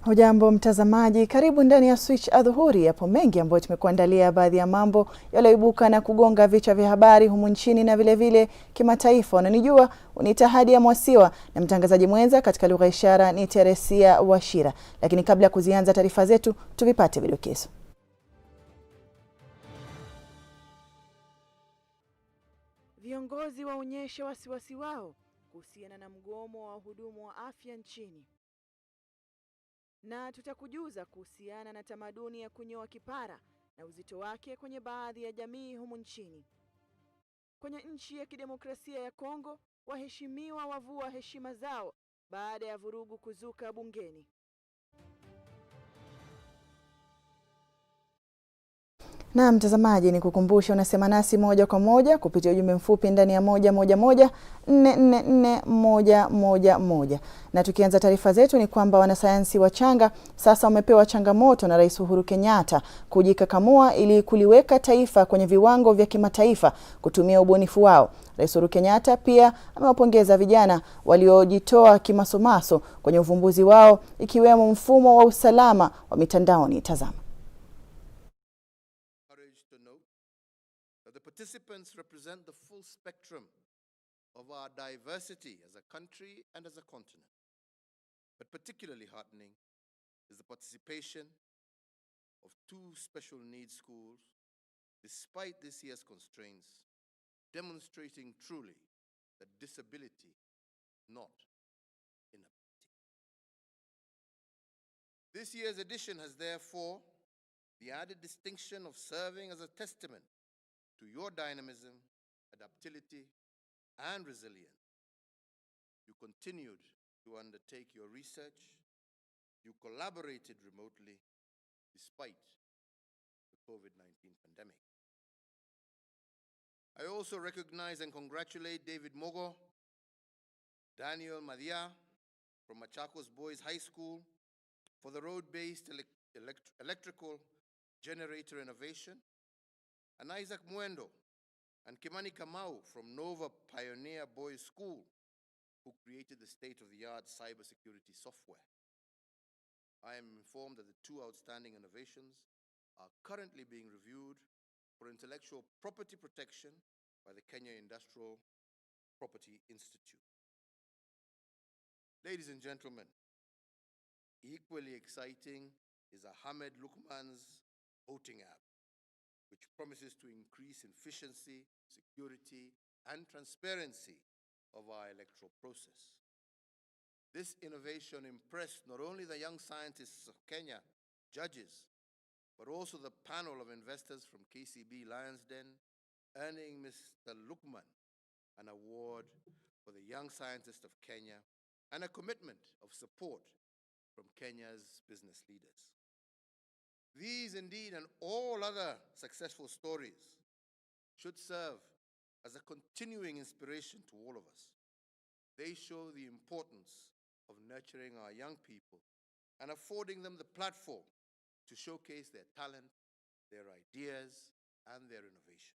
Hujambo mtazamaji, karibu ndani ya Switch Adhuhuri. Yapo mengi ambayo tumekuandalia, baadhi ya mambo yaliyoibuka na kugonga vichwa vya habari humu nchini na vile vile kimataifa. Unanijua, uniita Hadia Mwasiwa, na mtangazaji mwenza katika lugha ishara ni Teresia Washira. Lakini kabla ya kuzianza taarifa zetu, tuvipate vidokezo. Viongozi waonyesha wasiwasi wao kuhusiana na mgomo wa wahudumu wa afya nchini. Na tutakujuza kuhusiana na tamaduni ya kunyoa kipara na uzito wake kwenye baadhi ya jamii humu nchini. Kwenye nchi ya kidemokrasia ya Kongo, waheshimiwa wavua heshima zao baada ya vurugu kuzuka bungeni. Na mtazamaji, ni kukumbusha unasema nasi moja kwa moja kupitia ujumbe mfupi ndani ya 111444111. Na tukianza taarifa zetu ni kwamba wanasayansi wachanga sasa wamepewa changamoto na Rais Uhuru Kenyatta kujikakamua ili kuliweka taifa kwenye viwango vya kimataifa kutumia ubunifu wao. Rais Uhuru Kenyatta pia amewapongeza vijana waliojitoa kimasomaso kwenye uvumbuzi wao, ikiwemo mfumo wa usalama wa mitandaoni. Tazama. The participants represent the full spectrum of our diversity as a country and as a continent. But particularly heartening is the participation of 2 special needs schools, despite this year's constraints, demonstrating truly that disability is not inability. This year's edition has therefore the added distinction of serving as a testament to your dynamism, adaptability, and resilience. You continued to undertake your research. You collaborated remotely despite the COVID-19 pandemic. I also recognize and congratulate David Mogo, Daniel Madia from Machakos Boys High School for the road-based electrical generator innovation, and Isaac Mwendo and Kimani Kamau from Nova Pioneer Boys School, who created the state-of-the-art cybersecurity software. I am informed that the 2 outstanding innovations are currently being reviewed for intellectual property protection by the Kenya Industrial Property Institute. Ladies and gentlemen, equally exciting is Ahmed Lukman's voting app, which promises to increase efficiency, security, and transparency of our electoral process. This innovation impressed not only the young scientists of Kenya, judges, but also the panel of investors from KCB Lions Den, earning Mr. Lukman an award for the Young Scientist of Kenya and a commitment of support from Kenya's business leaders. These, indeed, and all other successful stories should serve as a continuing inspiration to all of us. They show the importance of nurturing our young people and affording them the platform to showcase their talent, their ideas, and their innovation.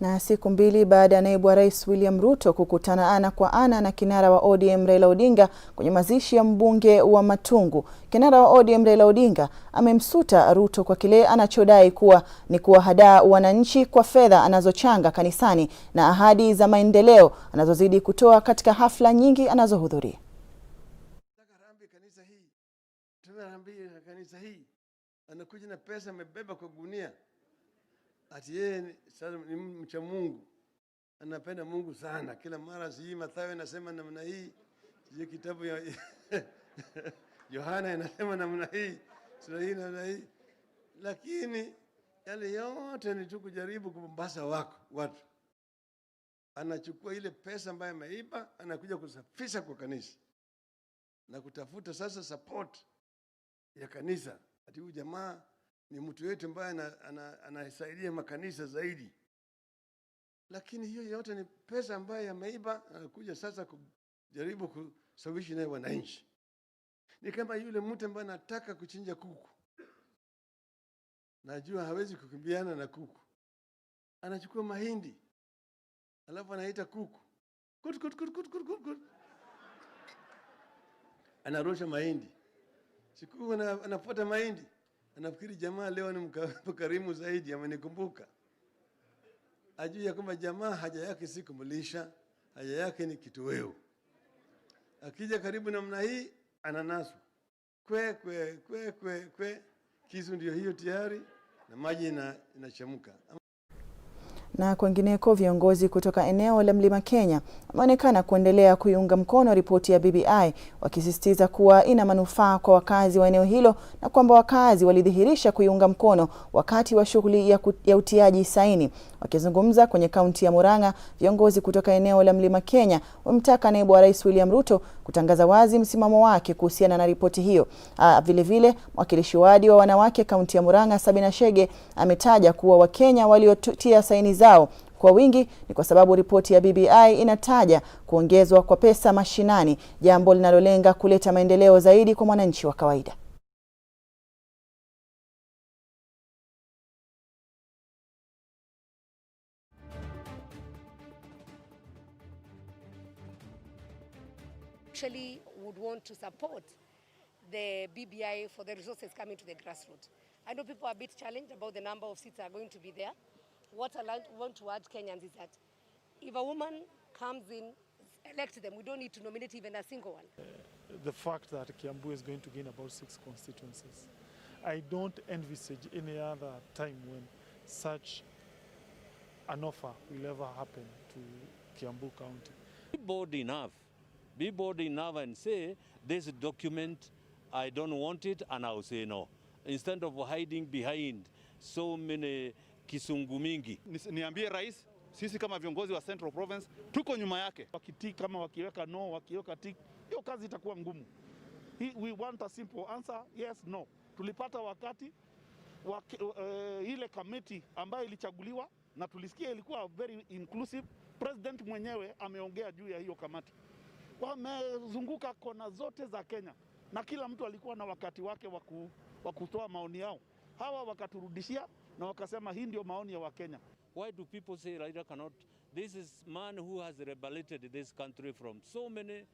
Na siku mbili baada ya naibu wa Rais William Ruto kukutana ana kwa ana na kinara wa ODM Raila Odinga kwenye mazishi ya mbunge wa Matungu, kinara wa ODM Raila Odinga amemsuta Ruto kwa kile anachodai kuwa ni kuwahadaa wananchi kwa fedha anazochanga kanisani na ahadi za maendeleo anazozidi kutoa katika hafla nyingi anazohudhuria. Kanisa hii anakuja na pesa amebeba kwa gunia. Ati yeye sasa ni mcha Mungu, anapenda Mungu sana. Kila mara siji Mathayo inasema namna hii, siji kitabu ya Yohana inasema namna hii, sura hii namna hii. Lakini yale yote ni tu kujaribu kumbasa watu. Anachukua ile pesa ambayo ameiba, anakuja kusafisha kwa kanisa na kutafuta sasa support ya kanisa. Ati huyu jamaa ni mtu yetu ambaye anasaidia makanisa zaidi. Lakini hiyo yote ni pesa ambayo ameiba, anakuja sasa kujaribu kusawishi naye wananchi. Ni kama yule mtu ambaye anataka kuchinja kuku. Najua hawezi kukimbiana na kuku. Anachukua mahindi, alafu anaita kuku. Kut. Anarusha mahindi. siku anafuata mahindi, anafikiri jamaa leo ni mkarimu zaidi, amenikumbuka. Ajui ya kwamba jamaa haja yake si kumlisha, haja yake ni kitoweo. Akija karibu namna hii ananaswa. Kwe. Kisu ndio hiyo tayari na maji inachemka. Na kwingineko, viongozi kutoka eneo la Mlima Kenya wameonekana kuendelea kuiunga mkono ripoti ya BBI, wakisisitiza kuwa ina manufaa kwa wakazi wa eneo hilo na kwamba wakazi walidhihirisha kuiunga mkono wakati wa shughuli ya utiaji saini. Wakizungumza kwenye kaunti ya Murang'a, viongozi kutoka eneo la Mlima Kenya wamtaka naibu wa rais William Ruto kutangaza wazi msimamo wake kuhusiana na ripoti hiyo. Vile vile, mwakilishi wadi wa wanawake kaunti ya Murang'a Sabina Chege ametaja kuwa Wakenya waliotia saini zao kwa wingi ni kwa sababu ripoti ya BBI inataja kuongezwa kwa pesa mashinani, jambo linalolenga kuleta maendeleo zaidi kwa mwananchi wa kawaida. Actually would want to support the BBI for the resources coming to the grassroots. I know people are a bit challenged about the number of seats that are going to be there. What I want to urge Kenyans is that if a woman comes in, elect them. We don't need to nominate even a single one. The fact that Kiambu is going to gain about 6 constituencies, I don't envisage any other time when such an offer will ever happen to Kiambu County. Be bold enough and say, this document, I don't want it, and I'll say no. Instead of hiding behind so many kisungu mingi. Niambie rais, sisi kama viongozi wa Central Province, tuko nyuma yake. Wakitik kama wakiweka no, wakiweka tik, hiyo kazi itakuwa ngumu. We want a simple answer, yes, no. Tulipata wakati ile committee ambayo ilichaguliwa na tulisikia ilikuwa very inclusive. President mwenyewe ameongea juu ya hiyo kamati. Wamezunguka kona zote za Kenya na kila mtu alikuwa na wakati wake wa kutoa maoni yao. Hawa wakaturudishia na wakasema hii ndio maoni ya Wakenya. Why do people say Raila cannot? This is man who has rehabilitated this country from so many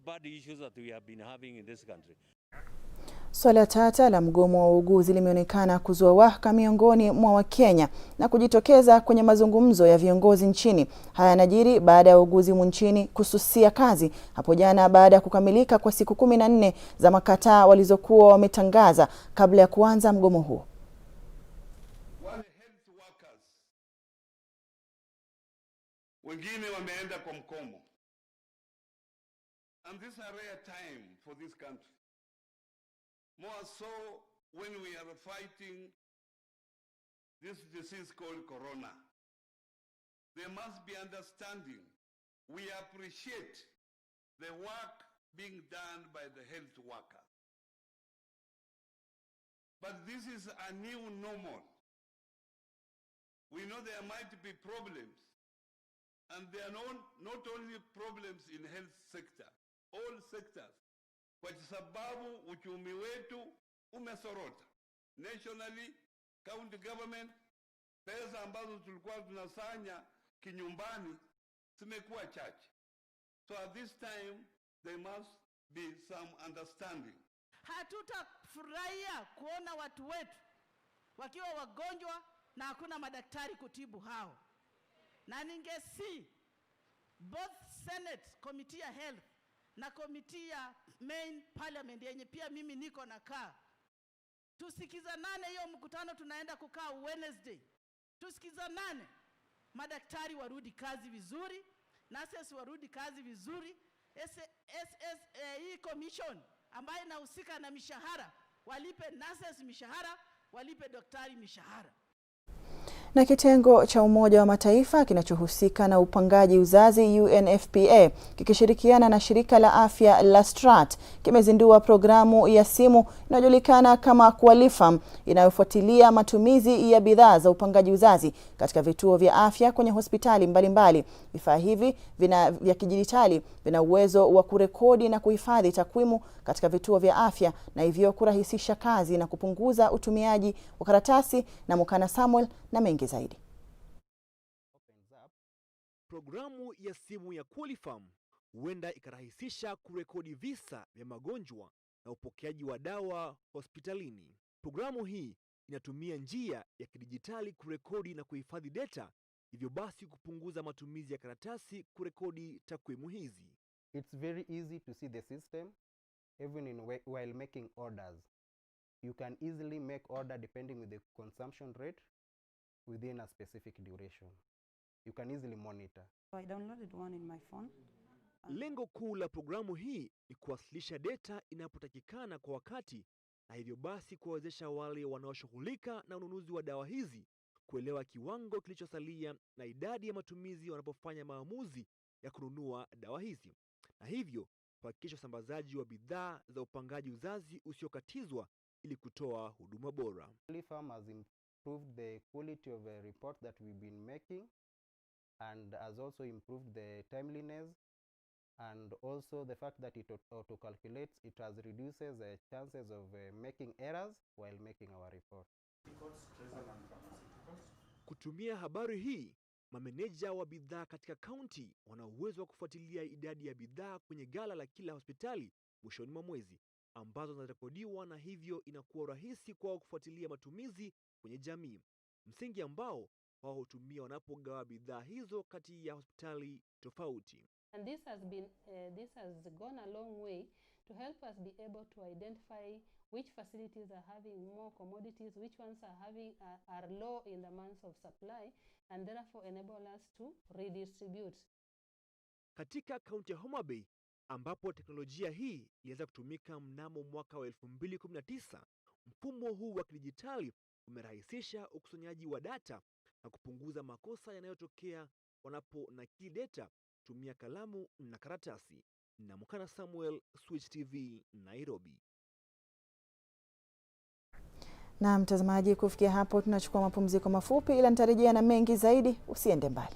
bad issues that we have been having in this country. Swala tata la mgomo wa uuguzi limeonekana kuzua wahaka miongoni mwa Wakenya na kujitokeza kwenye mazungumzo ya viongozi nchini. Haya yanajiri baada ya wauguzi nchini kususia kazi hapo jana baada ya kukamilika kwa siku 14 za makataa walizokuwa wametangaza kabla ya kuanza mgomo huo. Wale health workers wengine wameenda kwa mkomo. And this is a rare time for this country. More so when we are fighting this disease called corona. There must be understanding. We appreciate the work being done by the health worker. But this is a new normal. We know there might be problems. And there are not only problems in health sector, all sectors. Kwa sababu uchumi wetu umesorota. Nationally, county government, pesa ambazo tulikuwa tunasanya kinyumbani zimekuwa chache. So at this time, there must be some understanding. Hatutafurahia kuona watu wetu wakiwa wagonjwa na hakuna madaktari kutibu hao. Na ningesi both Senate Committee ya Health na Committee ya Main Parliament yenye pia mimi niko nakaa, tusikizanane hiyo mkutano tunaenda kukaa Wednesday. Tusikizanane, madaktari warudi kazi vizuri, nurses warudi kazi vizuri, hii commission ambayo inahusika na mishahara walipe nurses mishahara, walipe daktari mishahara. Na kitengo cha Umoja wa Mataifa kinachohusika na upangaji uzazi UNFPA kikishirikiana na shirika la afya la Strat kimezindua programu ya simu inayojulikana kama Qualifam inayofuatilia matumizi ya bidhaa za upangaji uzazi katika vituo vya afya kwenye hospitali mbalimbali. Vifaa hivi vya kidijitali vina uwezo wa kurekodi na kuhifadhi takwimu katika vituo vya afya na hivyo kurahisisha kazi na kupunguza utumiaji wa karatasi. Na Mukana Samuel na mengi zaidi. Programu ya simu ya Qualifam huenda ikarahisisha kurekodi visa vya magonjwa na upokeaji wa dawa hospitalini. Programu hii inatumia njia ya kidijitali kurekodi na kuhifadhi data, hivyo basi kupunguza matumizi ya karatasi kurekodi takwimu hizi. It's very easy to see the system even while making orders. You can easily make order depending with the consumption rate within a specific duration. You can easily monitor. I downloaded one in my phone. Lengo kuu la programu hii ni kuwasilisha data inapotakikana kwa wakati, na hivyo basi kuwawezesha wale wanaoshughulika na ununuzi wa dawa hizi kuelewa kiwango kilichosalia na idadi ya matumizi wanapofanya maamuzi ya kununua dawa hizi, na hivyo kuhakikisha usambazaji wa bidhaa za upangaji uzazi usiokatizwa ili kutoa huduma bora. Farm has improved the quality of the report that we've been making, and has also improved the timeliness, and also the fact that it auto-calculates, it has reduces the chances of making errors while making our report. Kutumia habari hii, mameneja wa bidhaa katika kaunti wana uwezo wa kufuatilia idadi ya bidhaa kwenye gala la kila hospitali mwishoni mwa mwezi, ambazo zinarekodiwa, na hivyo inakuwa rahisi kwao kufuatilia matumizi kwenye jamii, msingi ambao wao hutumia wanapogawa bidhaa hizo kati ya hospitali tofauti. And this has gone a long way to help us be able to identify which facilities are having more commodities, which ones are low in the months of supply, and therefore enable us to redistribute. Katika kaunti ya Homa Bay, ambapo teknolojia hii ilianza kutumika mnamo mwaka wa 2019, mfumo huu wa kidijitali umerahisisha ukusanyaji wa data na kupunguza makosa yanayotokea wanaponakili data kutumia kalamu na karatasi. Namukana Samuel, Switch TV, Nairobi. Na mtazamaji, kufikia hapo tunachukua mapumziko mafupi, ila nitarejea na mengi zaidi, usiende mbali.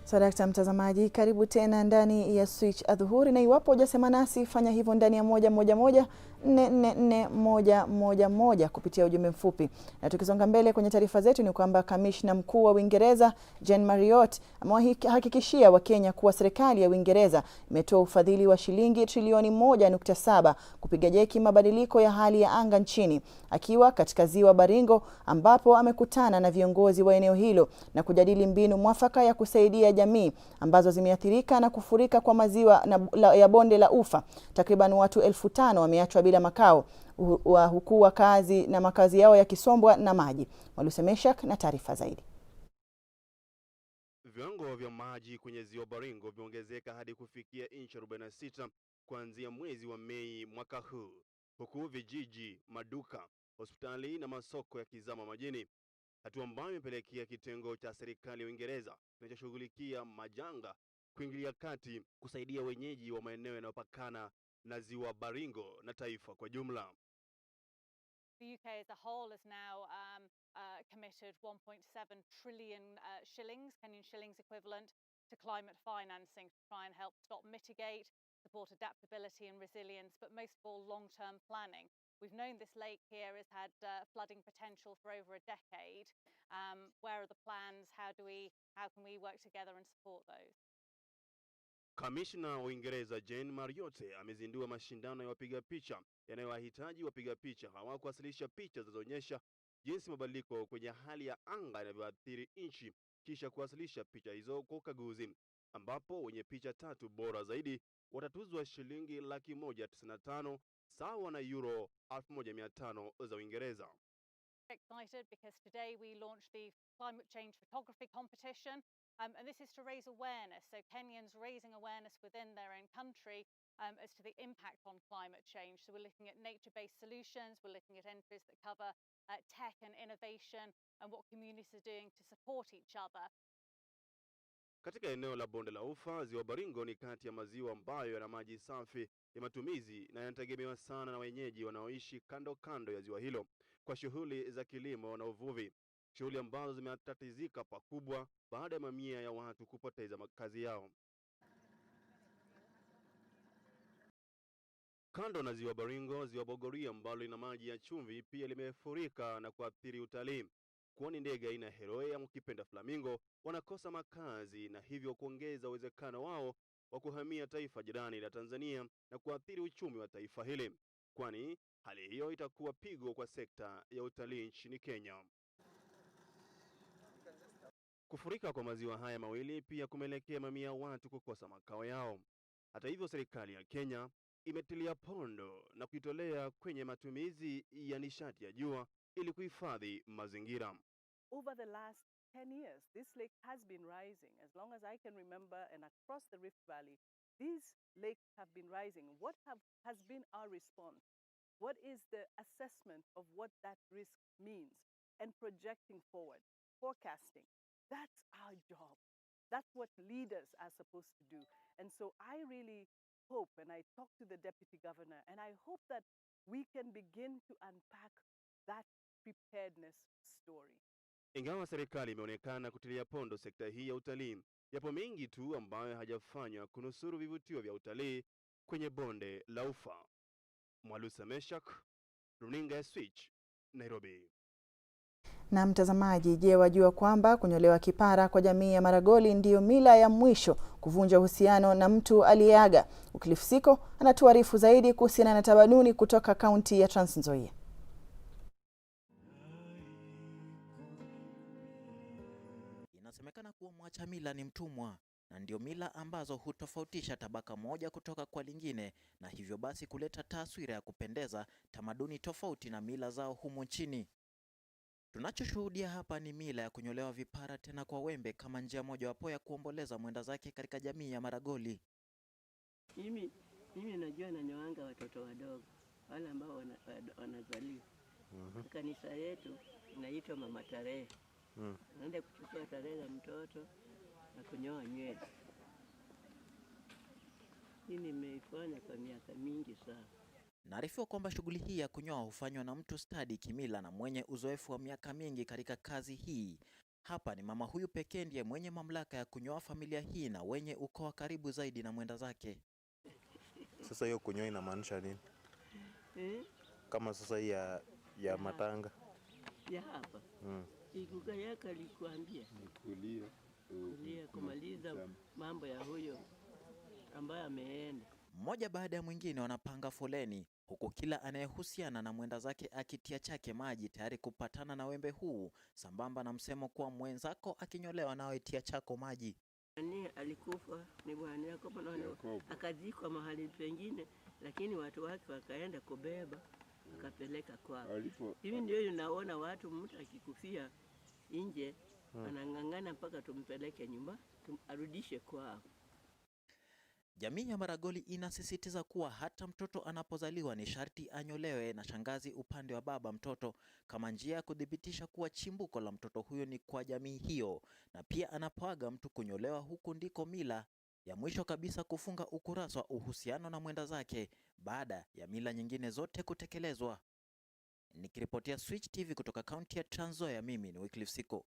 Sadakta mtazamaji, karibu tena ndani ya Switch Adhuhuri, na iwapo hujasema nasi fanya hivyo ndani ya 111444111 kupitia ujumbe mfupi. Na tukisonga mbele kwenye taarifa zetu ni kwamba kamishna mkuu wa Uingereza Jen Marriott amewahakikishia Wakenya kuwa serikali ya Uingereza imetoa ufadhili wa shilingi trilioni 1.7 kupiga jeki mabadiliko ya hali ya anga nchini, akiwa katika ziwa Baringo ambapo amekutana na viongozi wa eneo hilo na kujadili mbinu mwafaka ya kusaidia jamii ambazo zimeathirika na kufurika kwa maziwa ya bonde la Ufa. Takriban watu 5,000 wameachwa bila makao, huku wakazi na makazi yao yakisombwa na maji. Mwalusemeshak na taarifa zaidi. Viwango vya maji kwenye ziwa Baringo vimeongezeka hadi kufikia inchi 46 kuanzia mwezi wa Mei mwaka huu, huku vijiji, maduka, hospitali na masoko yakizama majini, hatua ambayo imepelekea kitengo cha serikali ya Uingereza kinachoshughulikia majanga kuingilia kati kusaidia wenyeji wa maeneo yanayopakana na ziwa Baringo na taifa kwa jumla. The UK as a whole has now committed 1.7 trillion shillings, Kenyan shillings equivalent, to climate financing to try and help stop, mitigate, support adaptability and resilience, but most of all long-term planning. We've known this lake here has had flooding potential for over a decade. Where are the plans? How can we work together and support those? Kamishna wa Uingereza Jen Marriott amezindua mashindano ya wapiga picha yanayowahitaji wapiga picha hawa kuwasilisha picha zinazoonyesha jinsi mabadiliko kwenye hali ya anga yanavyoathiri nchi, kisha kuwasilisha picha hizo kwa ukaguzi, ambapo wenye picha 3 bora zaidi watatuzwa shilingi 195,000 sawa na euro 1,500 za Uingereza. Excited because today we launched the climate change photography competition, and this is to raise awareness, so Kenyans raising awareness within their own country as to the impact on climate change. So we're looking at nature-based solutions, we're looking at entries that cover tech and innovation and what communities are doing to support each other. Katika eneo la bonde la Ufa, ziwa Baringo ni kati ya maziwa ambayo yana maji safi ya matumizi na yanategemewa sana na wenyeji wanaoishi kando kando ya ziwa hilo kwa shughuli za kilimo na uvuvi, shughuli ambazo zimetatizika pakubwa baada ya mamia ya watu kupoteza makazi yao. Kando na ziwa Baringo, ziwa Bogoria ambalo lina maji ya chumvi pia limefurika na kuathiri utalii, kwani ndege aina heroe ya mkipenda flamingo wanakosa makazi na hivyo kuongeza uwezekano wao wa kuhamia taifa jirani la Tanzania na kuathiri uchumi wa taifa hili, kwani hali hiyo itakuwa pigo kwa sekta ya utalii nchini Kenya. Kufurika kwa maziwa haya mawili pia kumelekea mamia watu kukosa makao yao. Hata hivyo, serikali ya Kenya imetilia pondo na kuitolea kwenye matumizi ya nishati ya jua ili kuhifadhi mazingira. Over the last 10 years, this lake has been rising. As long as I can remember, and across the Rift Valley, these lakes have been rising. What has been our response? What is the assessment of what that risk means? And projecting forward, forecasting. That's our job. That's what leaders are supposed to do. And so I really hope, and I talk to the Deputy Governor, and I hope that we can begin to unpack that preparedness story. Ingawa serikali imeonekana kutilia pondo sekta hii ya utalii, yapo mengi tu ambayo hajafanywa kunusuru vivutio vya utalii kwenye bonde la Ufa. Mwalusemeshak, runinga ya Switch, Nairobi. Na mtazamaji, je, wajua kwamba kunyolewa kipara kwa jamii ya Maragoli ndiyo mila ya mwisho kuvunja uhusiano na mtu aliyeaga? Ukilifsiko anatuarifu zaidi kuhusiana na tamaduni kutoka kaunti ya Trans Nzoia. Inasemekana kuwa mwacha mila ni mtumwa, na ndio mila ambazo hutofautisha tabaka moja kutoka kwa lingine, na hivyo basi kuleta taswira ya kupendeza tamaduni tofauti na mila zao humu nchini. Tunachoshuhudia hapa ni mila ya kunyolewa vipara, tena kwa wembe, kama njia moja wapo ya kuomboleza mwenda zake katika jamii ya Maragoli. Mimi najua nanyoanga watoto wadogo wale ambao wanazaliwa. Kanisa yetu inaitwa Mama Tarehe. Naenda kuchukua tarehe ya mtoto na kunyoa nywele. Hii nimeifanya kwa miaka mingi sana. Naarifiwa kwamba shughuli hii ya kunyoa hufanywa na mtu stadi kimila na mwenye uzoefu wa miaka mingi katika kazi hii. Hapa ni mama huyu pekee ndiye mwenye mamlaka ya kunyoa familia hii na wenye ukoo karibu zaidi na mwenda zake. Sasa hiyo kunyoa inamaanisha nini? Kama sasa hii ya matanga. Ya hapa. Ikuka yaka alikuambia. Kulia kumaliza mambo ya huyo ambaye ameenda. Mmoja baada ya mwingine wanapanga foleni, huku kila anayehusiana na mwenda zake akitia chake maji tayari kupatana na wembe huu, sambamba na msemo kuwa mwenzako akinyolewa nawe tia chako maji. Nani alikufa ni bwana Yakobo na akazikwa mahali pengine, lakini watu wake wakaenda kubeba akapeleka kwao. Hivi ndio unaona watu mtu akikufia nje anang'ang'ana mpaka tumpeleke nyumba arudishe kwao. Jamii ya Maragoli inasisitiza kuwa hata mtoto anapozaliwa ni sharti anyolewe na shangazi upande wa baba mtoto, kama njia ya kudhibitisha kuwa chimbuko la mtoto huyo ni kwa jamii hiyo, na pia anapoaga mtu kunyolewa, huku ndiko mila ya mwisho kabisa kufunga ukurasa wa uhusiano na mwenda zake baada ya mila nyingine zote kutekelezwa. Nikiripotia Switch TV kutoka kaunti ya Trans Nzoia, mimi ni Wycliffe Siko.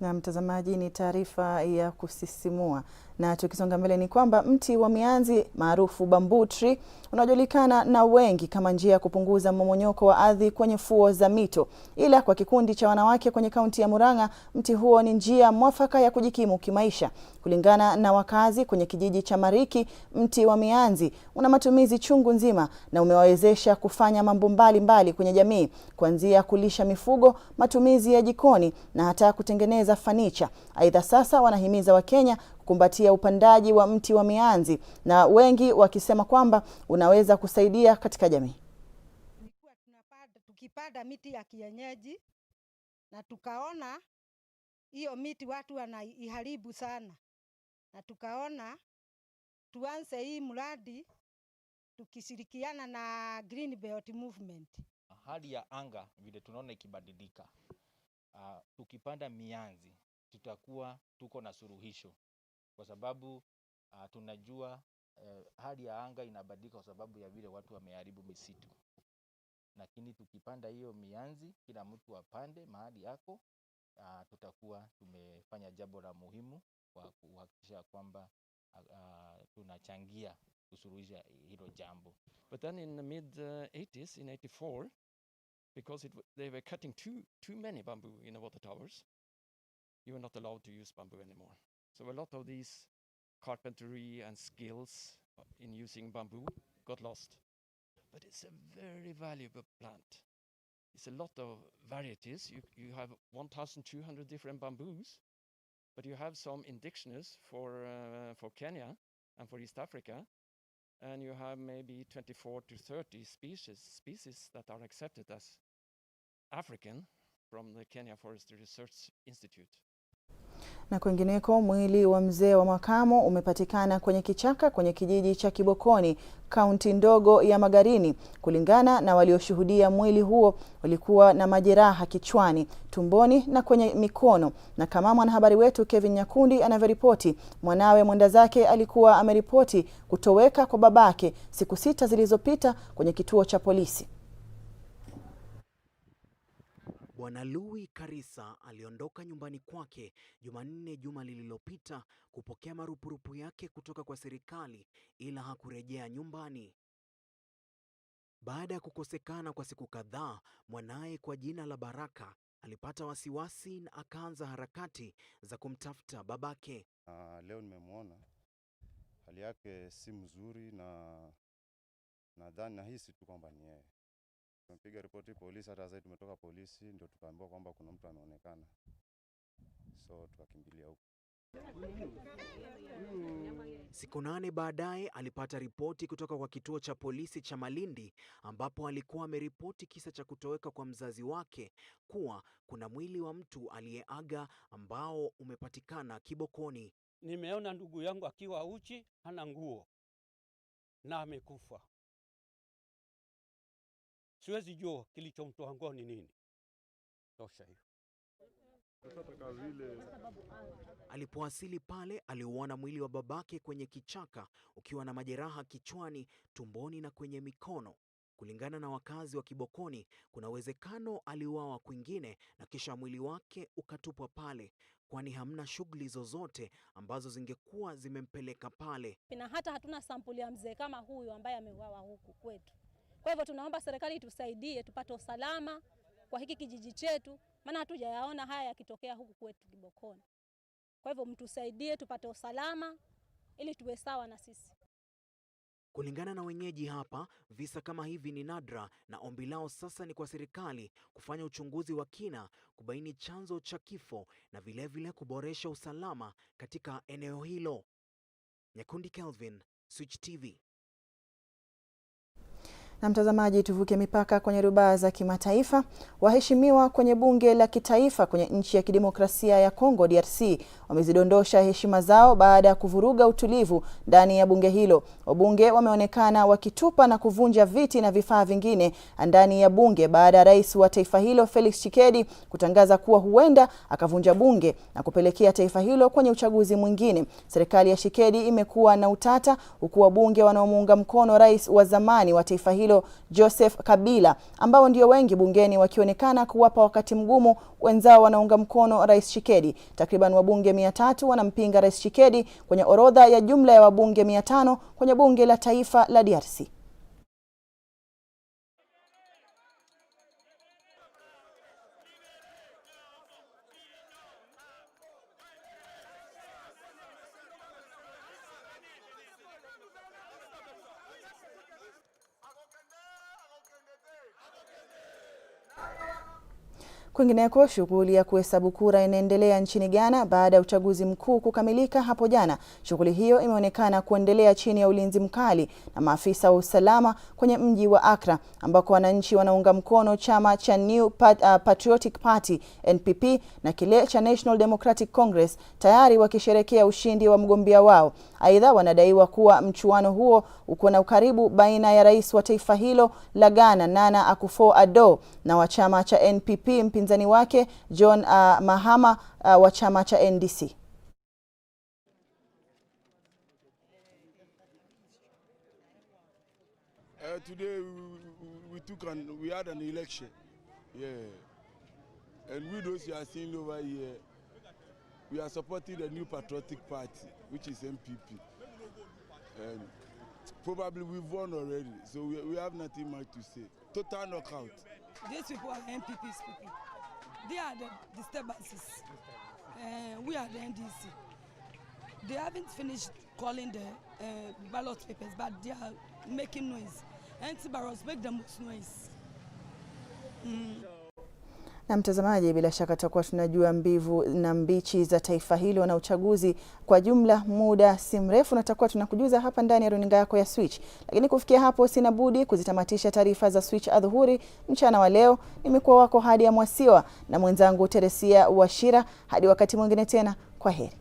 Na mtazamaji, ni taarifa ya kusisimua. Na tukisonga mbele ni kwamba mti wa mianzi maarufu bamboo tree unajulikana na wengi kama njia ya kupunguza mmomonyoko wa ardhi kwenye fuo za mito. Ila kwa kikundi cha wanawake kwenye kaunti ya Murang'a, mti huo ni njia mwafaka ya kujikimu kimaisha. Kulingana na wakazi kwenye kijiji cha Mariki, mti wa mianzi una matumizi chungu nzima na umewawezesha kufanya mambo mbalimbali kwenye jamii, kuanzia kulisha mifugo, matumizi ya jikoni na hata kutengeneza fanicha. Aidha, sasa wanahimiza Wakenya kukumbatia upandaji wa mti wa mianzi, na wengi wakisema kwamba unaweza kusaidia katika jamii. Tukipanda miti ya kienyeji na tukaona hiyo miti watu wanaiharibu sana, na tukaona tuanze hii mradi tukishirikiana na Green Belt Movement. Hali ya anga vile tunaona ikibadilika, tukipanda mianzi tutakuwa tuko na suluhisho, kwa sababu tunajua hali ya anga inabadilika kwa sababu ya vile watu wameharibu misitu. Lakini tukipanda hiyo mianzi, kila mtu apande mahali yako, tutakuwa tumefanya jambo la muhimu kwa kuhakikisha kwamba tunachangia kusuluhisha hilo jambo. But then in the mid-80s, in 84, because they were cutting too many bamboo in the water towers, you were not allowed to use bamboo anymore. So a lot of these carpentry and skills in using bamboo got lost. But it's a very valuable plant. It's a lot of varieties. You have 1,200 different bamboos, but you have some indigenous for Kenya and for East Africa, and you have maybe 24 to 30 species that are accepted as African from the Kenya Forestry Research Institute. Na kwingineko, mwili wa mzee wa makamo umepatikana kwenye kichaka kwenye kijiji cha Kibokoni, kaunti ndogo ya Magarini. Kulingana na walioshuhudia, mwili huo ulikuwa na majeraha kichwani, tumboni na kwenye mikono. Na kama mwanahabari wetu Kevin Nyakundi anavyoripoti, mwanawe mwenda zake alikuwa ameripoti kutoweka kwa babake siku 6 zilizopita kwenye kituo cha polisi. Bwana Louis Karisa aliondoka nyumbani kwake Jumanne juma lililopita kupokea marupurupu yake kutoka kwa serikali, ila hakurejea nyumbani. Baada ya kukosekana kwa siku kadhaa, mwanaye kwa jina la Baraka alipata wasiwasi na akaanza harakati za kumtafuta babake. Leo nimemwona, hali yake si mzuri, na nadhani nahisi tu kwamba ni yeye. Tumepiga ripoti polisi, hata sasa tumetoka polisi ndio tukaambiwa kwamba kuna mtu ameonekana, so tukakimbilia huko. Siku 8 baadaye alipata ripoti kutoka kwa kituo cha polisi cha Malindi, ambapo alikuwa ameripoti kisa cha kutoweka kwa mzazi wake, kuwa kuna mwili wa mtu aliyeaga ambao umepatikana Kibokoni. Nimeona ndugu yangu akiwa uchi, hana nguo na amekufa. Siwezi jua kilichomtoa ngoni nini. Tosha hiyo. Alipowasili pale, aliuona mwili wa babake kwenye kichaka ukiwa na majeraha kichwani, tumboni na kwenye mikono. Kulingana na wakazi wa Kibokoni, kuna uwezekano aliuawa kwingine na kisha mwili wake ukatupwa pale, kwani hamna shughuli zozote ambazo zingekuwa zimempeleka pale. Na hata hatuna sampuli ya mzee kama huyu ambaye ameuawa huku kwetu. Kwa hivyo tunaomba serikali itusaidie tupate usalama kwa hiki kijiji chetu, maana hatujayaona haya yakitokea huku kwetu Kibokoni. Kwa hivyo mtusaidie tupate usalama ili tuwe sawa na sisi. Kulingana na wenyeji hapa, visa kama hivi ni nadra na ombi lao sasa ni kwa serikali kufanya uchunguzi wa kina, kubaini chanzo cha kifo na vilevile kuboresha usalama katika eneo hilo. Nyakundi Kelvin, Switch TV. Na mtazamaji, tuvuke mipaka kwenye rubaa za kimataifa. Waheshimiwa kwenye bunge la kitaifa kwenye nchi ya kidemokrasia ya Kongo DRC wamezidondosha heshima zao baada ya kuvuruga utulivu ndani ya bunge hilo. Wabunge wameonekana wakitupa na kuvunja viti na vifaa vingine ndani ya bunge baada ya rais wa taifa hilo Felix Tshisekedi kutangaza kuwa huenda akavunja bunge na kupelekea taifa hilo kwenye uchaguzi mwingine. Serikali ya Tshisekedi imekuwa na utata, huku wabunge wanaomuunga mkono rais wa zamani wa taifa hilo Joseph Kabila, ambao ndio wengi bungeni, wakionekana kuwapa wakati mgumu wenzao wanaunga mkono rais Tshisekedi. Takriban wabunge 300 wanampinga rais Tshisekedi kwenye orodha ya jumla ya wabunge 500 kwenye bunge la taifa la DRC. Kwingineko, shughuli ya kuhesabu kura inaendelea nchini Ghana baada ya uchaguzi mkuu kukamilika hapo jana. Shughuli hiyo imeonekana kuendelea chini ya ulinzi mkali na maafisa wa usalama kwenye mji wa Accra, ambako wananchi wanaunga mkono chama cha New Patriotic Party NPP na kile cha National Democratic Congress tayari wakisherekea ushindi wa mgombea wao. Aidha, wanadaiwa kuwa mchuano huo uko na ukaribu baina ya rais wa taifa hilo la Ghana Nana Akufo-Addo na wa chama cha NPP mpinzani wake John Mahama wa chama cha NDC. Today we had an election, and we those you are seeing over here, we are supporting the New Patriotic Party, which is NPP. And probably we've won already, so we have nothing much to say. Total knockout. These people are NPP's people. They are the disturbances. We are the NDC. They haven't finished calling the ballot papers, but they are making noise. Anti-barrels make the most noise. Na mtazamaji, bila shaka tutakuwa tunajua mbivu na mbichi za taifa hilo na uchaguzi kwa jumla muda si mrefu, na tutakuwa tunakujuza hapa ndani ya runinga yako ya Switch. Lakini kufikia hapo sina budi kuzitamatisha taarifa za Switch adhuhuri mchana wa leo. Nimekuwa wako hadi ya Mwasiwa na mwenzangu Teresia Washira. Hadi wakati mwingine tena, kwa heri.